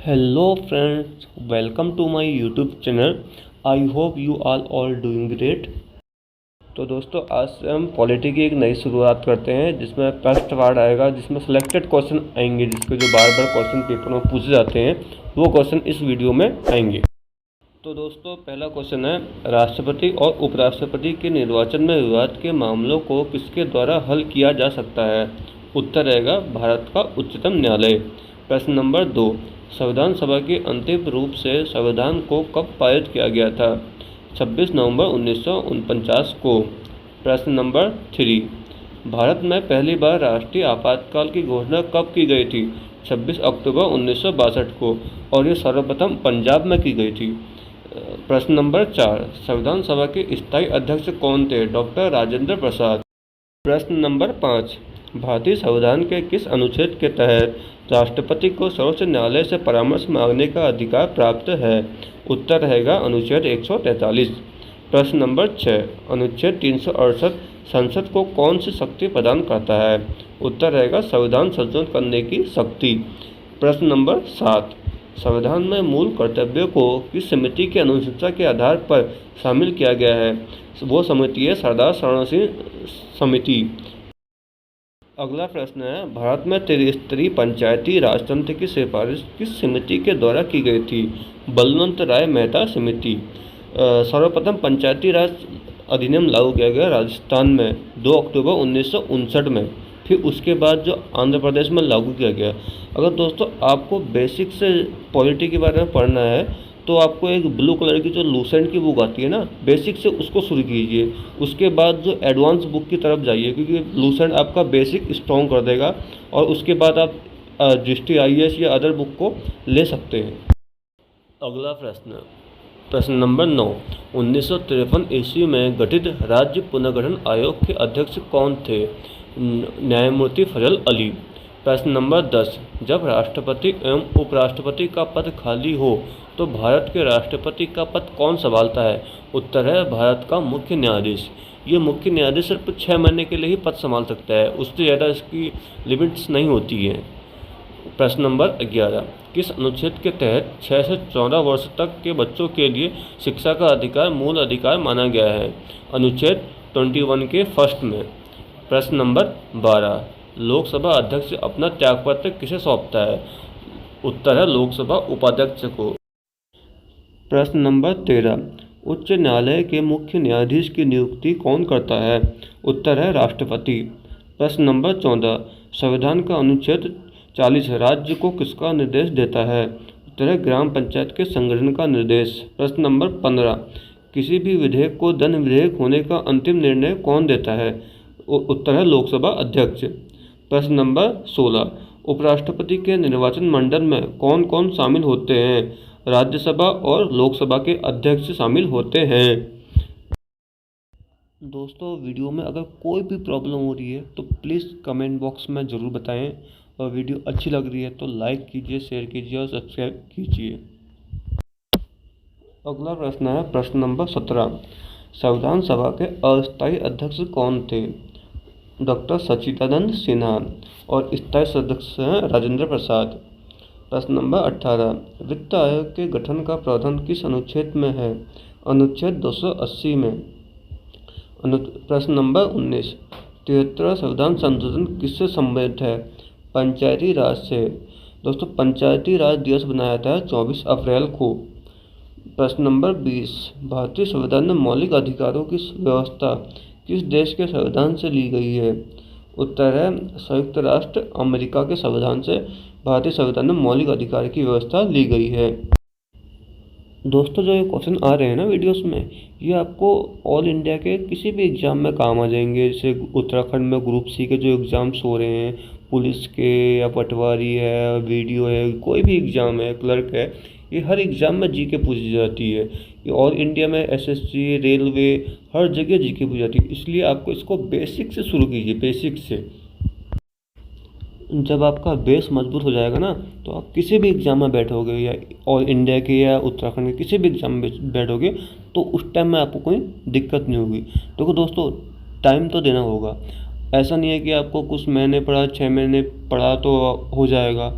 Hello friends, welcome to my YouTube channel. I hope you all doing great. तो दोस्तों आज से हम पॉलिटी की एक नई शुरुआत करते हैं जिसमें फर्स्ट पार्ट आएगा जिसमें सिलेक्टेड क्वेश्चन आएंगे जिसके जो बार बार क्वेश्चन पेपर में पूछे जाते हैं वो क्वेश्चन इस वीडियो में आएंगे। तो दोस्तों पहला क्वेश्चन है, राष्ट्रपति और उपराष्ट्रपति के निर्वाचन में विवाद के मामलों को किसके द्वारा हल किया जा सकता है? उत्तर रहेगा भारत का उच्चतम न्यायालय। प्रश्न नंबर 2, संविधान सभा के अंतिम रूप से संविधान को कब पारित किया गया था? 26 नवंबर 1949 को। प्रश्न नंबर 3, भारत में पहली बार राष्ट्रीय आपातकाल की घोषणा कब की गई थी? 26 अक्टूबर 1962 को, और ये सर्वप्रथम पंजाब में की गई थी। प्रश्न नंबर 4, संविधान सभा के स्थायी अध्यक्ष कौन थे? डॉक्टर राजेंद्र प्रसाद। प्रश्न नंबर 5, भारतीय संविधान के किस अनुच्छेद के तहत राष्ट्रपति को सर्वोच्च न्यायालय से परामर्श मांगने का अधिकार प्राप्त है? उत्तर रहेगा अनुच्छेद 143। प्रश्न नंबर 6, अनुच्छेद 368 संसद को कौन सी शक्ति प्रदान करता है? उत्तर रहेगा संविधान संशोधन करने की शक्ति। प्रश्न नंबर 7, संविधान में मूल कर्तव्यों को किस समिति की अनुशंसा के आधार पर शामिल किया गया है? वो समिति है सरदार शरण सिंह समिति। अगला प्रश्न है, भारत में त्रिस्तरीय पंचायती राज तंत्र की सिफारिश किस समिति के द्वारा की गई थी? बलवंत राय मेहता समिति। सर्वप्रथम पंचायती राज अधिनियम लागू किया गया राजस्थान में 2 अक्टूबर 1959 में, फिर उसके बाद जो आंध्र प्रदेश में लागू किया गया। अगर दोस्तों आपको बेसिक से पॉलिटी के बारे में पढ़ना है तो आपको एक ब्लू कलर की जो लूसेंट की बुक आती है ना, बेसिक से उसको शुरू कीजिए, उसके बाद जो एडवांस बुक की तरफ जाइए क्योंकि लूसेंट आपका बेसिक स्ट्रॉन्ग कर देगा और उसके बाद आप डिस्ट्रिक्ट IAS या अदर बुक को ले सकते हैं। अगला प्रश्न नंबर 9, 1953 ईस्वी में गठित राज्य पुनर्गठन आयोग के अध्यक्ष कौन थे? न्यायमूर्ति फजल अली। प्रश्न नंबर 10, जब राष्ट्रपति एवं उपराष्ट्रपति का पद खाली हो तो भारत के राष्ट्रपति का पद कौन संभालता है? उत्तर है भारत का मुख्य न्यायाधीश। ये मुख्य न्यायाधीश सिर्फ 6 महीने के लिए ही पद संभाल सकता है, उससे ज़्यादा इसकी लिमिट्स नहीं होती है। प्रश्न नंबर 11, किस अनुच्छेद के तहत 6 से 14 वर्ष तक के बच्चों के लिए शिक्षा का अधिकार मूल अधिकार माना गया है? अनुच्छेद 21 के फर्स्ट में। प्रश्न नंबर 12, लोकसभा अध्यक्ष अपना त्यागपत्र किसे सौंपता है? उत्तर है लोकसभा उपाध्यक्ष को। प्रश्न नंबर 13, उच्च न्यायालय के मुख्य न्यायाधीश की नियुक्ति कौन करता है? उत्तर है राष्ट्रपति। प्रश्न नंबर 14, संविधान का अनुच्छेद 40 राज्य को किसका निर्देश देता है? उत्तर है ग्राम पंचायत के संगठन का निर्देश। प्रश्न नंबर 15, किसी भी विधेयक को धन विधेयक होने का अंतिम निर्णय कौन देता है? उत्तर है लोकसभा अध्यक्ष। प्रश्न नंबर 16, उपराष्ट्रपति के निर्वाचन मंडल में कौन कौन शामिल होते हैं? राज्यसभा और लोकसभा के अध्यक्ष शामिल होते हैं। दोस्तों वीडियो में अगर कोई भी प्रॉब्लम हो रही है तो प्लीज़ कमेंट बॉक्स में ज़रूर बताएं, और वीडियो अच्छी लग रही है तो लाइक कीजिए, शेयर कीजिए और सब्सक्राइब कीजिए। अगला प्रश्न है प्रश्न नंबर 17, संविधान सभा के अस्थायी अध्यक्ष कौन थे? डॉक्टर सच्चिदानंद सिन्हा, और स्थायी सदस्य हैं राजेंद्र प्रसाद। प्रश्न नंबर 18, वित्त आयोग के गठन का प्रावधान किस अनुच्छेद में है? अनुच्छेद 280 में। प्रश्न नंबर 19, 73वां संविधान संशोधन किससे संबंधित है? पंचायती राज से। दोस्तों पंचायती राज दिवस बनाया था 24 अप्रैल को। प्रश्न नंबर 20, भारतीय संविधान में मौलिक अधिकारों की व्यवस्था किस देश के संविधान से ली गई है? उत्तर है संयुक्त राष्ट्र अमेरिका के संविधान से भारतीय संविधान में मौलिक अधिकार की व्यवस्था ली गई है। दोस्तों जो ये क्वेश्चन आ रहे हैं ना वीडियोस में, ये आपको ऑल इंडिया के किसी भी एग्ज़ाम में काम आ जाएंगे। जैसे उत्तराखंड में ग्रुप C के जो एग्ज़ाम्स हो रहे हैं, पुलिस के या पटवारी है, वीडियो है, कोई भी एग्ज़ाम है, क्लर्क है, ये हर एग्ज़ाम में GK पूछी जाती है। ये ऑल इंडिया में SSC, रेलवे, हर जगह GK पूछी जाती है। इसलिए आपको इसको बेसिक से शुरू कीजिए, बेसिक से। जब आपका बेस मजबूत हो जाएगा ना तो आप किसी भी एग्ज़ाम में बैठोगे, या ऑल इंडिया के या उत्तराखंड के किसी भी एग्ज़ाम में बैठोगे तो उस टाइम में आपको कोई दिक्कत नहीं होगी। देखो दोस्तों टाइम तो देना होगा, ऐसा नहीं है कि आपको कुछ महीने पढ़ा, 6 महीने पढ़ा तो हो जाएगा।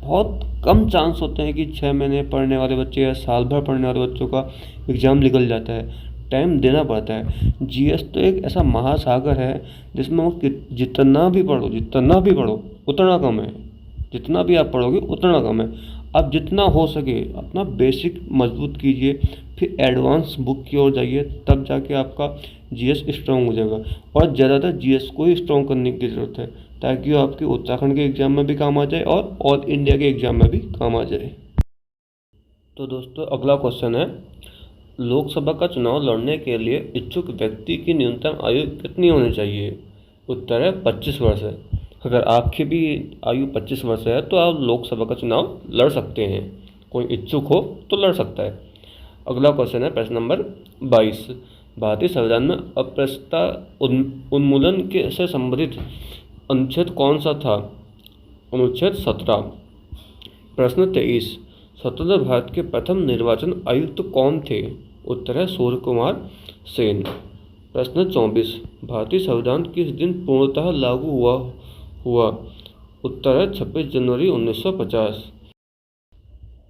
बहुत कम चांस होते हैं कि 6 महीने पढ़ने वाले बच्चे या साल भर पढ़ने वाले बच्चों का एग्ज़ाम निकल जाता है। टाइम देना पड़ता है। जीएस तो एक ऐसा महासागर है जिसमें जितना भी पढ़ो उतना कम है। जितना भी आप पढ़ोगे उतना कम है। आप जितना हो सके अपना बेसिक मजबूत कीजिए, फिर एडवांस बुक की ओर जाइए, तब जाके आपका जीएस स्ट्रॉन्ग हो जाएगा। और ज़्यादातर जीएस को ही स्ट्रॉन्ग करने की ज़रूरत है, ताकि वो आपके उत्तराखंड के एग्ज़ाम में भी काम आ जाए और ऑल इंडिया के एग्ज़ाम में भी काम आ जाए। तो दोस्तों अगला क्वेश्चन है, लोकसभा का चुनाव लड़ने के लिए इच्छुक व्यक्ति की न्यूनतम आयु कितनी होनी चाहिए? उत्तर है 25 वर्ष है। अगर आपकी भी आयु 25 वर्ष है तो आप लोकसभा का चुनाव लड़ सकते हैं। कोई इच्छुक हो तो लड़ सकता है। अगला क्वेश्चन है प्रश्न नंबर 22, भारतीय संविधान में अस्पृश्यता उन्मूलन के से संबंधित अनुच्छेद कौन सा था? अनुच्छेद 17। प्रश्न 23, स्वतंत्र भारत के प्रथम निर्वाचन आयुक्त कौन थे? उत्तर है सूर्य कुमार सेन। प्रश्न 24, भारतीय संविधान किस दिन पूर्णतः लागू हुआ? उत्तर है 26 जनवरी 1950।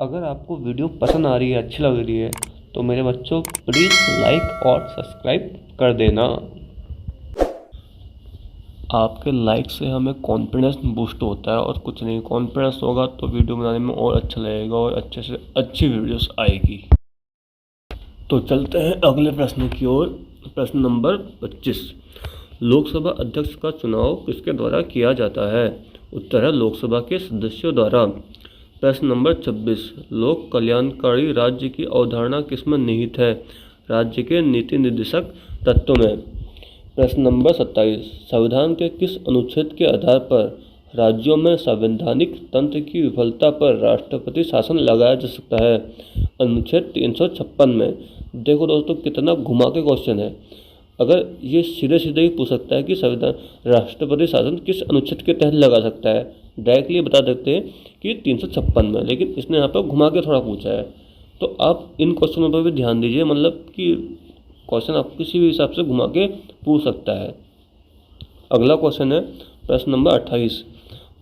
अगर आपको वीडियो पसंद आ रही है, अच्छी लग रही है, तो मेरे बच्चों प्लीज़ लाइक और सब्सक्राइब कर देना। आपके लाइक से हमें कॉन्फिडेंस बूस्ट होता है और कुछ नहीं, कॉन्फिडेंस होगा तो वीडियो बनाने में और अच्छा लगेगा और अच्छे से अच्छी वीडियोस आएगी। तो चलते हैं अगले प्रश्न की ओर। प्रश्न नंबर 25, लोकसभा अध्यक्ष का चुनाव किसके द्वारा किया जाता है? उत्तर है लोकसभा के सदस्यों द्वारा। प्रश्न नंबर 26, लोक कल्याणकारी राज्य की अवधारणा किसमें निहित है? राज्य के नीति निर्देशक तत्व में। प्रश्न नंबर 27, संविधान के किस अनुच्छेद के आधार पर राज्यों में संवैधानिक तंत्र की विफलता पर राष्ट्रपति शासन लगाया जा सकता है? अनुच्छेद 356 में। देखो दोस्तों कितना घुमा के क्वेश्चन है। अगर ये सीधे सीधे ही पूछ सकता है कि संविधान राष्ट्रपति शासन किस अनुच्छेद के तहत लगा सकता है, डायरेक्टली बता देते हैं कि 356 में, लेकिन इसने यहाँ पर घुमा के थोड़ा पूछा है। तो आप इन क्वेश्चनों पर भी ध्यान दीजिए, मतलब कि क्वेश्चन आपको किसी भी हिसाब से घुमा के पूछ सकता है। अगला क्वेश्चन है प्रश्न नंबर 28,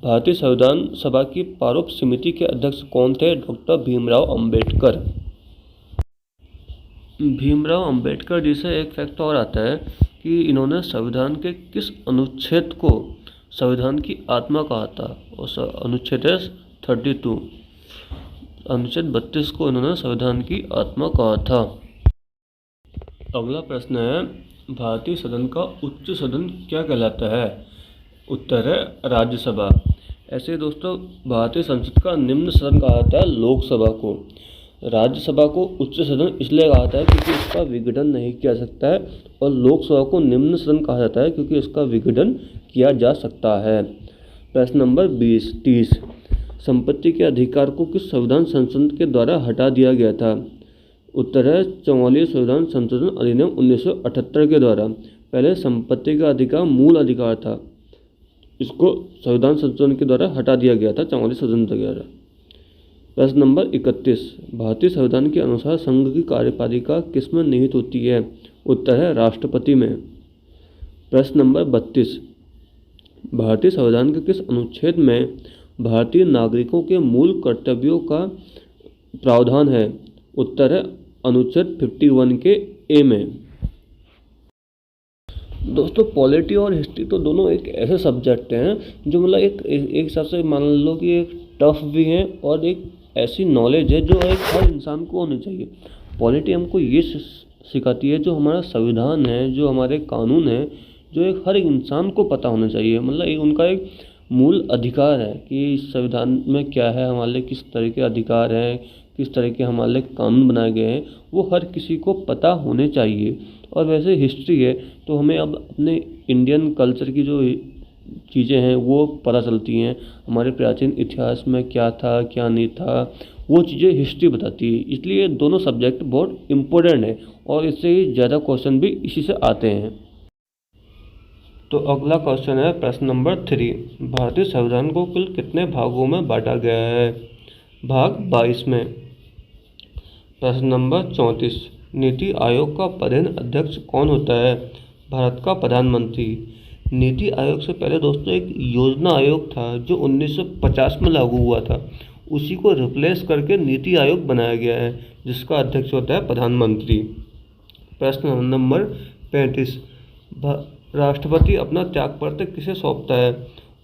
भारतीय संविधान सभा की प्रारूप समिति के अध्यक्ष कौन थे? डॉक्टर भीमराव अंबेडकर। भीमराव अंबेडकर जी से एक फैक्ट और आता है कि इन्होंने संविधान के किस अनुच्छेद को संविधान की आत्मा कहा था? और अनुच्छेद है 32। अनुच्छेद 32 को इन्होंने संविधान की आत्मा कहा था। अगला प्रश्न है, भारतीय सदन का उच्च सदन क्या कहलाता है? उत्तर है राज्यसभा। ऐसे दोस्तों भारतीय संसद का निम्न सदन कहा जाता है लोकसभा को। राज्यसभा को उच्च सदन इसलिए कहा जाता है क्योंकि इसका विघटन नहीं किया सकता है, और लोकसभा को निम्न सदन कहा जाता है क्योंकि इसका विघटन किया जा सकता है। प्रश्न नंबर 30, संपत्ति के अधिकार को किस संविधान संशोधन के द्वारा हटा दिया गया था? उत्तर है 44 संविधान संशोधन अधिनियम 1978 के द्वारा। पहले संपत्ति का अधिकार मूल अधिकार था, इसको संविधान संशोधन के द्वारा हटा दिया गया था 44 संशोधन के द्वारा। प्रश्न नंबर 31, भारतीय संविधान के अनुसार संघ की कार्यपालिका किसमें निहित होती है? उत्तर है राष्ट्रपति में। प्रश्न नंबर 32, भारतीय संविधान के किस अनुच्छेद में भारतीय नागरिकों के मूल कर्तव्यों का प्रावधान है? उत्तर है अनुच्छेद 51 के ए में। दोस्तों पॉलिटी और हिस्ट्री तो दोनों एक ऐसे सब्जेक्ट हैं जो मतलब एक हिसाब से मान लो कि एक टफ भी है और एक ऐसी नॉलेज है जो एक हर इंसान को होनी चाहिए। पॉलिटी हमको ये सिखाती है जो हमारा संविधान है, जो हमारे कानून है, जो एक हर इंसान को पता होना चाहिए। मतलब उनका एक मूल अधिकार है कि संविधान में क्या है, हमारे लिए किस तरह के अधिकार हैं, किस तरह के हमारे लिए कानून बनाए गए हैं, वो हर किसी को पता होने चाहिए। और वैसे हिस्ट्री है तो हमें अब अपने इंडियन कल्चर की जो चीज़ें हैं वो पता चलती हैं, हमारे प्राचीन इतिहास में क्या था क्या नहीं था, वो चीज़ें हिस्ट्री बताती है। इसलिए दोनों सब्जेक्ट बहुत इम्पोर्टेंट है और इससे ही ज़्यादा क्वेश्चन भी इसी से आते हैं। तो अगला क्वेश्चन है प्रश्न नंबर 3, भारतीय संविधान को कुल कितने भागों में बांटा गया है? भाग 22 में। प्रश्न नंबर 34, नीति आयोग का प्रधान अध्यक्ष कौन होता है? भारत का प्रधानमंत्री। नीति आयोग से पहले दोस्तों एक योजना आयोग था जो 1950 में लागू हुआ था, उसी को रिप्लेस करके नीति आयोग बनाया गया है, जिसका अध्यक्ष होता है प्रधानमंत्री। प्रश्न नंबर 35, राष्ट्रपति अपना त्यागपत्र किसे सौंपता है?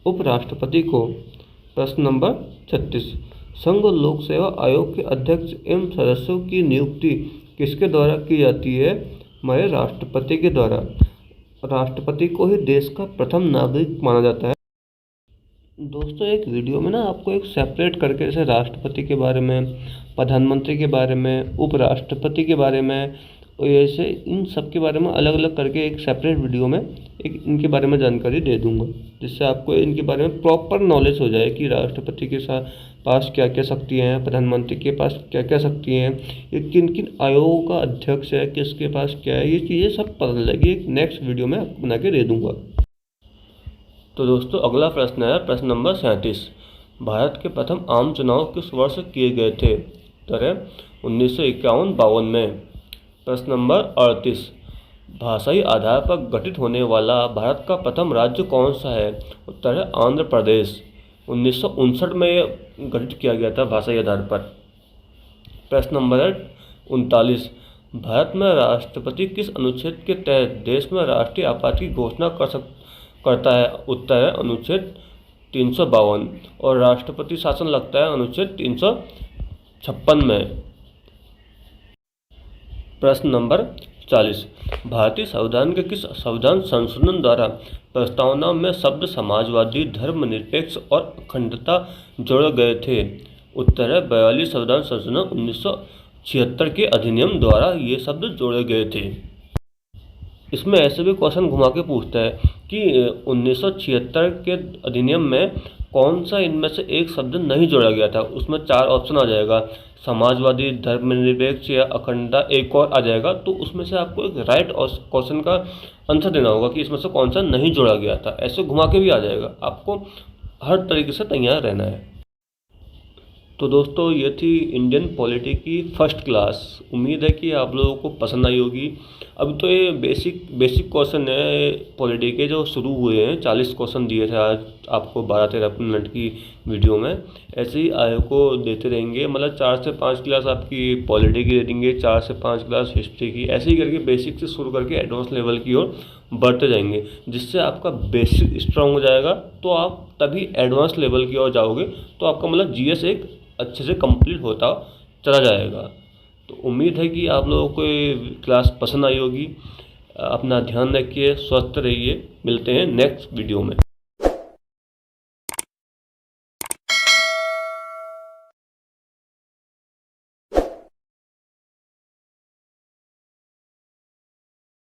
उपराष्ट्रपति को। प्रश्न नंबर 36, संघ लोक सेवा आयोग के अध्यक्ष एवं सदस्यों की नियुक्ति किसके द्वारा की जाती है? हमारे राष्ट्रपति के द्वारा। राष्ट्रपति को ही देश का प्रथम नागरिक माना जाता है। दोस्तों एक वीडियो में ना आपको एक सेपरेट करके जैसे राष्ट्रपति के बारे में, प्रधानमंत्री के बारे में, उपराष्ट्रपति के बारे में, और ऐसे इन सब के बारे में अलग अलग करके एक सेपरेट वीडियो में एक इनके बारे में जानकारी दे दूंगा, जिससे आपको इनके बारे में प्रॉपर नॉलेज हो जाए कि राष्ट्रपति के साथ पास क्या क्या शक्तियाँ हैं, प्रधानमंत्री के पास क्या क्या शक्तियाँ हैं, ये किन किन आयोगों का अध्यक्ष है, किसके पास क्या है, ये चीज़ें सब पता लगेगी। एक नेक्स्ट वीडियो में आपको बना के दे दूँगा। तो दोस्तों अगला प्रश्न है प्रश्न नंबर 37, भारत के प्रथम आम चुनाव किस वर्ष किए गए थे? उत्तर है 1951-52 में। प्रश्न नंबर 38, भाषाई आधार पर गठित होने वाला भारत का प्रथम राज्य कौन सा है? उत्तर है आंध्र प्रदेश। 1959 में गठित किया गया था भाषाई आधार पर। प्रश्न नंबर 39, भारत में राष्ट्रपति किस अनुच्छेद के तहत देश में राष्ट्रीय आपात की घोषणा करता है? उत्तर है अनुच्छेद 352 और राष्ट्रपति शासन लगता है अनुच्छेद 356 में। प्रश्न नंबर 40, भारतीय संविधान के किस संविधान संशोधन द्वारा प्रस्तावना में शब्द समाजवादी, धर्मनिरपेक्ष और अखंडता जोड़े गए थे? उत्तर है 42 संविधान संशोधन 1976 के अधिनियम द्वारा ये शब्द जोड़े गए थे। इसमें ऐसे भी क्वेश्चन घुमा के पूछता है कि 1976 के अधिनियम में कौन सा इनमें से एक शब्द नहीं जोड़ा गया था? उसमें 4 ऑप्शन आ जाएगा, समाजवादी, धर्मनिरपेक्ष या अखंडता, एक और आ जाएगा। तो उसमें से आपको एक राइट क्वेश्चन का आंसर देना होगा कि इसमें से कौन सा नहीं जोड़ा गया था। ऐसे घुमा के भी आ जाएगा, आपको हर तरीके से तैयार रहना है। तो दोस्तों ये थी इंडियन पॉलिटी की फर्स्ट क्लास। उम्मीद है कि आप लोगों को पसंद आई होगी। अब तो ये बेसिक क्वेश्चन है पॉलिटी के जो शुरू हुए हैं। 40 क्वेश्चन दिए थे आज आपको 12-13 मिनट की वीडियो में। ऐसे ही आयोग को देते रहेंगे, मतलब 4 से 5 क्लास आपकी पॉलिटी की दे देंगे, 4 से 5 क्लास हिस्ट्री की। ऐसे ही करके बेसिक से शुरू करके एडवांस लेवल की ओर बढ़ते जाएंगे, जिससे आपका बेसिक स्ट्रांग हो जाएगा। तो आप तभी एडवांस लेवल की ओर जाओगे, तो आपका मतलब जीएस एक अच्छे से कंप्लीट होता चला जाएगा। तो उम्मीद है कि आप लोगों को ये क्लास पसंद आई होगी। अपना ध्यान रखिए, स्वस्थ रहिए। मिलते हैं नेक्स्ट वीडियो में।